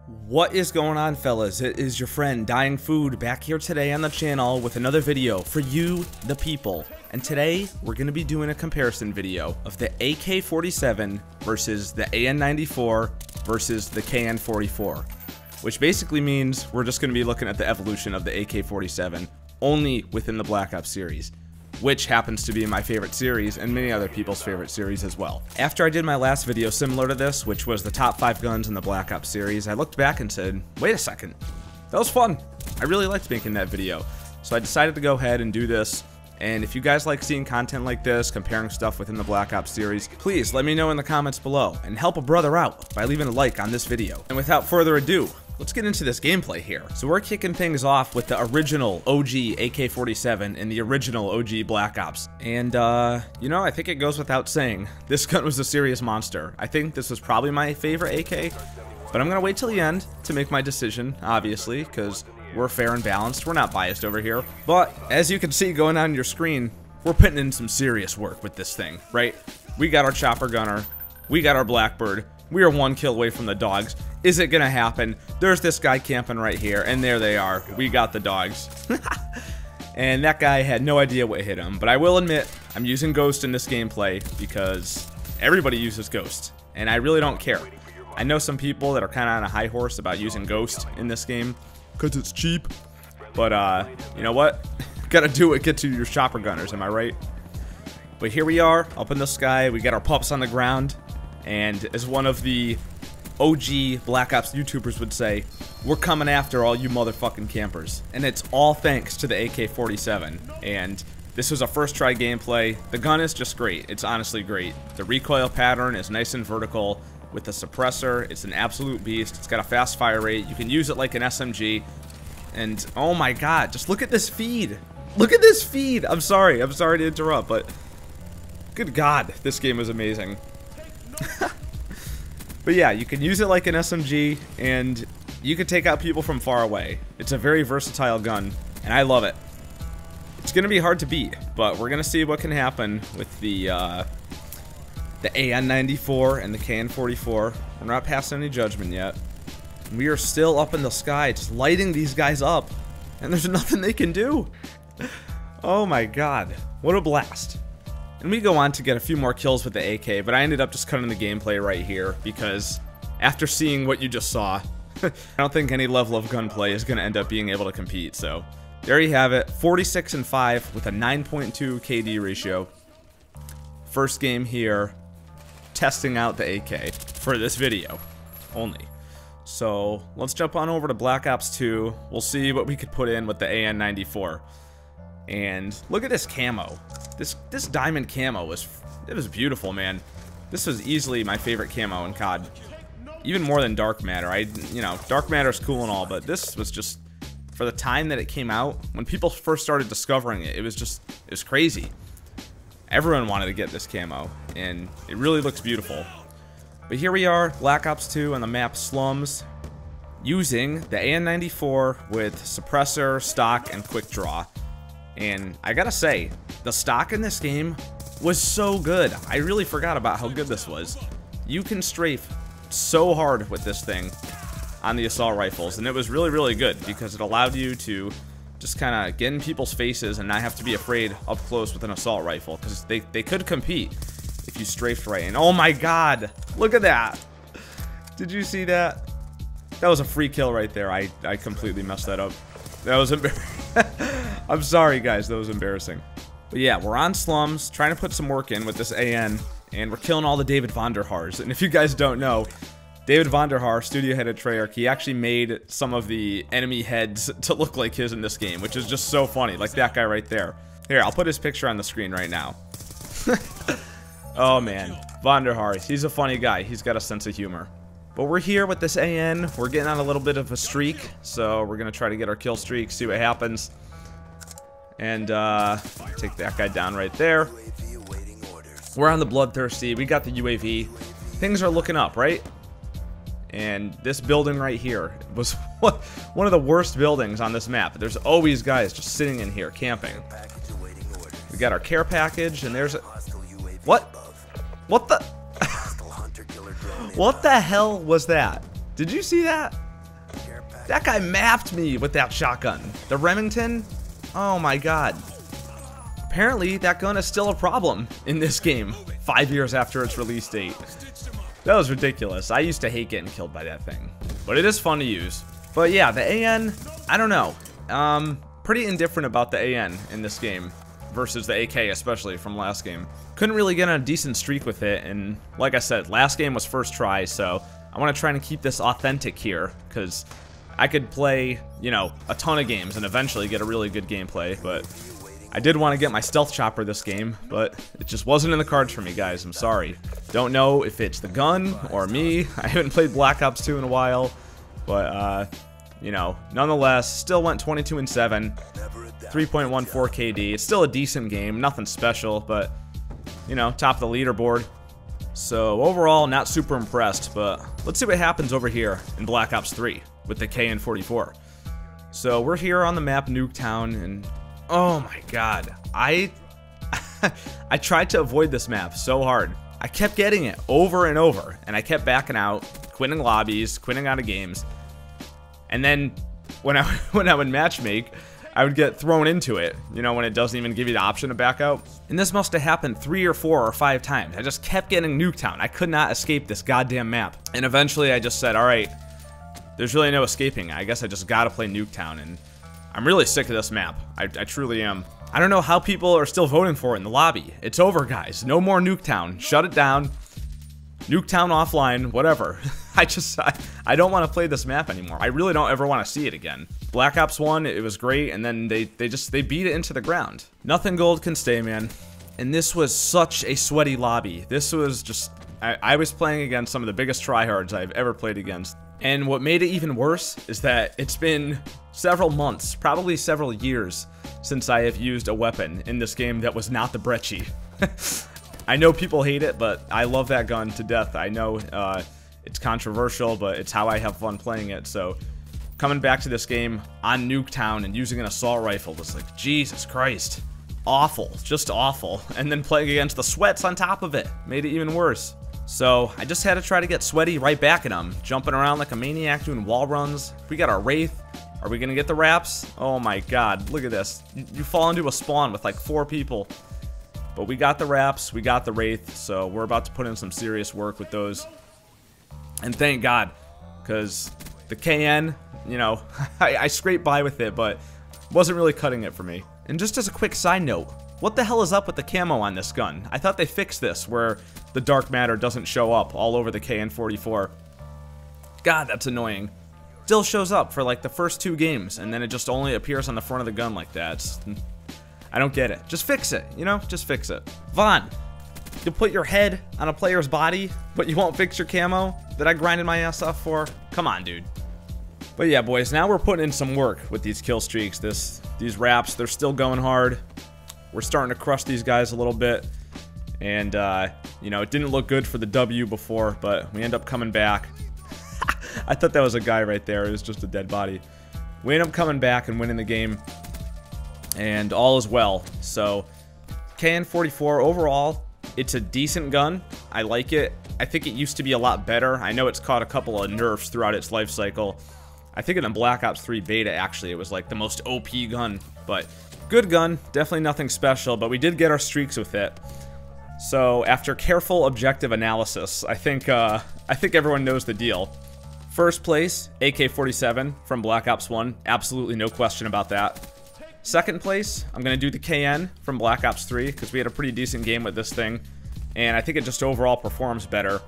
What is going on, fellas? It is your friend Dying Food back here today on the channel with another video for you, the people. And today we're going to be doing a comparison video of the AK-47 versus the AN-94 versus the KN-44, which basically means we're just going to be looking at the evolution of the AK-47 only within the Black Ops series, which happens to be my favorite series and many other people's favorite series as well. After I did my last video similar to this, which was the top 5 guns in the Black Ops series, I looked back and said, wait a second, that was fun. I really liked making that video. So I decided to go ahead and do this. And if you guys like seeing content like this, comparing stuff within the Black Ops series, please let me know in the comments below and help a brother out by leaving a like on this video. And without further ado, let's get into this gameplay here. So we're kicking things off with the original OG AK-47 and the original OG Black Ops. And, you know, I think it goes without saying, this gun was a serious monster. I think this was probably my favorite AK, but I'm gonna wait till the end to make my decision, obviously, because we're fair and balanced. We're not biased over here. But, as you can see going on your screen, we're putting in some serious work with this thing, right? We got our chopper gunner, we got our Blackbird, we are 1 kill away from the dogs. Is it gonna happen? There's this guy camping right here, and there they are. We got the dogs. And that guy had no idea what hit him, but I will admit, I'm using Ghost in this gameplay because everybody uses Ghost, and I really don't care. I know some people that are kind of on a high horse about using Ghost in this game because it's cheap, but you know what? Gotta do it, get to your chopper gunners, am I right? But here we are, up in the sky, we got our pups on the ground, and as one of the OG Black Ops YouTubers would say, we're coming after all you motherfucking campers. And it's all thanks to the AK-47. And this was a first try gameplay. The gun is just great. It's honestly great. The recoil pattern is nice and vertical. With the suppressor, it's an absolute beast. It's got a fast fire rate. You can use it like an SMG. And oh my god, just look at this feed. Look at this feed. I'm sorry to interrupt, but good god, this game is amazing. But yeah, you can use it like an SMG, and you can take out people from far away. It's a very versatile gun, and I love it. It's going to be hard to beat, but we're going to see what can happen with the AN-94 and the KN-44. We're not passing any judgment yet. We are still up in the sky, just lighting these guys up, and there's nothing they can do. Oh my god, what a blast. And we go on to get a few more kills with the AK, but I ended up just cutting the gameplay right here because after seeing what you just saw, I don't think any level of gunplay is going to end up being able to compete. So there you have it, 46-5 with a 9.2 KD ratio. First game here, testing out the AK for this video only. So let's jump on over to Black Ops 2. We'll see what we could put in with the AN-94. And look at this camo. This diamond camo was beautiful, man. This was easily my favorite camo in COD. Even more than Dark Matter. You know, Dark Matter's cool and all, but this was just, for the time that it came out, when people first started discovering it, it was crazy. Everyone wanted to get this camo, and it really looks beautiful. But here we are, Black Ops 2 on the map Slums, using the AN-94 with suppressor, stock, and quick draw. And I gotta say, the stock in this game was so good. I really forgot about how good this was. You can strafe so hard with this thing on the assault rifles, and it was really, really good because it allowed you to just kind of get in people's faces and not have to be afraid up close with an assault rifle, because they could compete if you strafed right. And oh my god, look at that. Did you see that? That was a free kill right there. I completely messed that up. That was embarrassing. I'm sorry, guys. That was embarrassing. But yeah, we're on Slums, trying to put some work in with this AN, and we're killing all the David Von der Haars. And if you guys don't know, David Von der Haar, studio head at Treyarch, he actually made some of the enemy heads to look like his in this game, which is just so funny. Like that guy right there. Here, I'll put his picture on the screen right now. Oh man, Von der Haar, he's a funny guy. He's got a sense of humor. But we're here with this AN. We're getting on a little bit of a streak, so we're going to try to get our kill streak, see what happens. And take that guy down right there. We're on the Bloodthirsty. We got the UAV. Things are looking up, right? And this building right here was one of the worst buildings on this map. There's always guys just sitting in here camping. We got our care package, and there's a... What? What the... What the hell was that? Did you see that? That guy mapped me with that shotgun. The Remington? Oh my god. Apparently, that gun is still a problem in this game, 5 years after its release date. That was ridiculous. I used to hate getting killed by that thing. But it is fun to use. But yeah, the AN, I don't know. Pretty indifferent about the AN in this game versus the AK, especially from last game. Couldn't really get on a decent streak with it, and like I said, last game was first try, so I want to try and keep this authentic here, because I could play, you know, a ton of games and eventually get a really good gameplay, but I did want to get my stealth chopper this game, but it just wasn't in the cards for me, guys. I'm sorry. Don't know if it's the gun or me. I haven't played Black Ops 2 in a while, but, you know, nonetheless, still went 22-7, 3.14 KD. It's still a decent game, nothing special, but, you know, top of the leaderboard. So overall, not super impressed, but let's see what happens over here in Black Ops 3 with the KN-44. So we're here on the map Nuketown, and oh my god, I tried to avoid this map so hard. I kept getting it over and over, and I kept backing out, quitting lobbies, quitting out of games. And then when I would matchmake, I would get thrown into it, you know, when it doesn't even give you the option to back out. And this must have happened 3 or 4 or 5 times. I just kept getting Nuketown. I could not escape this goddamn map. And eventually I just said, all right, there's really no escaping. I guess I just gotta play Nuketown, and I'm really sick of this map. I truly am. I don't know how people are still voting for it in the lobby. It's over, guys. No more Nuketown. Shut it down. Nuketown offline, whatever. I don't want to play this map anymore. I really don't ever want to see it again. Black Ops 1, it was great, and then they beat it into the ground. Nothing gold can stay, man. And this was such a sweaty lobby. This was just, I was playing against some of the biggest tryhards I've ever played against. And what made it even worse is that it's been several months, probably several years, since I have used a weapon in this game that was not the Brecci. I know people hate it, but I love that gun to death. I know it's controversial, but it's how I have fun playing it. So coming back to this game on Nuketown and using an assault rifle was like, Jesus Christ. Awful, just awful. And then playing against the sweats on top of it made it even worse. So I just had to try to get sweaty right back at him, jumping around like a maniac doing wall runs. We got our Wraith. Are we gonna get the wraps? Oh my god, look at this. You fall into a spawn with like 4 people. But we got the wraps, we got the Wraith, so we're about to put in some serious work with those. And thank God, because the KN, you know, I scraped by with it, but wasn't really cutting it for me. And just as a quick side note, what the hell is up with the camo on this gun? I thought they fixed this, where the dark matter doesn't show up all over the KN-44. God, that's annoying. Still shows up for like the first 2 games, and then it just only appears on the front of the gun like that. I don't get it. Just fix it, you know? Just fix it. Vaughn, you put your head on a player's body, but you won't fix your camo that I grinded my ass off for? Come on, dude. But yeah, boys, now we're putting in some work with these kill streaks. These wraps, they're still going hard. We're starting to crush these guys a little bit. And, you know, it didn't look good for the W before, but we end up coming back. I thought that was a guy right there. It was just a dead body. We end up coming back and winning the game. And all is well. So, KN-44 overall, it's a decent gun. I like it. I think it used to be a lot better. I know it's caught a couple of nerfs throughout its life cycle. I think in the Black Ops 3 beta, actually, it was like the most OP gun. But good gun, definitely nothing special, but we did get our streaks with it. So after careful objective analysis, I think everyone knows the deal. First place, AK-47 from Black Ops 1. Absolutely no question about that. Second place, I'm going to do the KN from Black Ops 3, because we had a pretty decent game with this thing. And I think it just overall performs better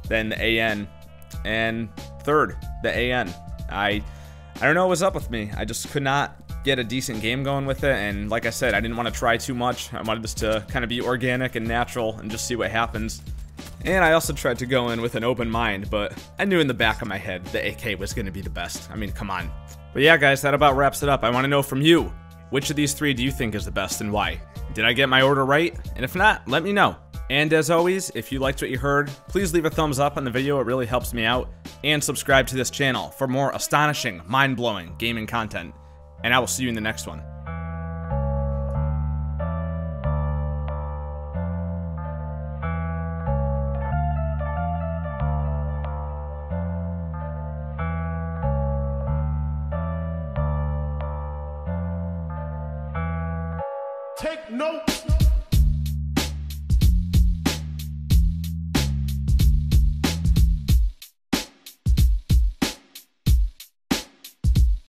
than the AN. And third, the AN. I don't know what was up with me. I just could not get a decent game going with it. And like I said, I didn't want to try too much. I wanted this to kind of be organic and natural and just see what happens. And I also tried to go in with an open mind, but I knew in the back of my head the AK was going to be the best. I mean, come on. But yeah, guys, that about wraps it up. I want to know from you, which of these 3 do you think is the best and why? Did I get my order right? And if not, let me know. And as always, if you liked what you heard, please leave a thumbs up on the video, it really helps me out. And subscribe to this channel for more astonishing, mind-blowing gaming content. And I will see you in the next one. Take note.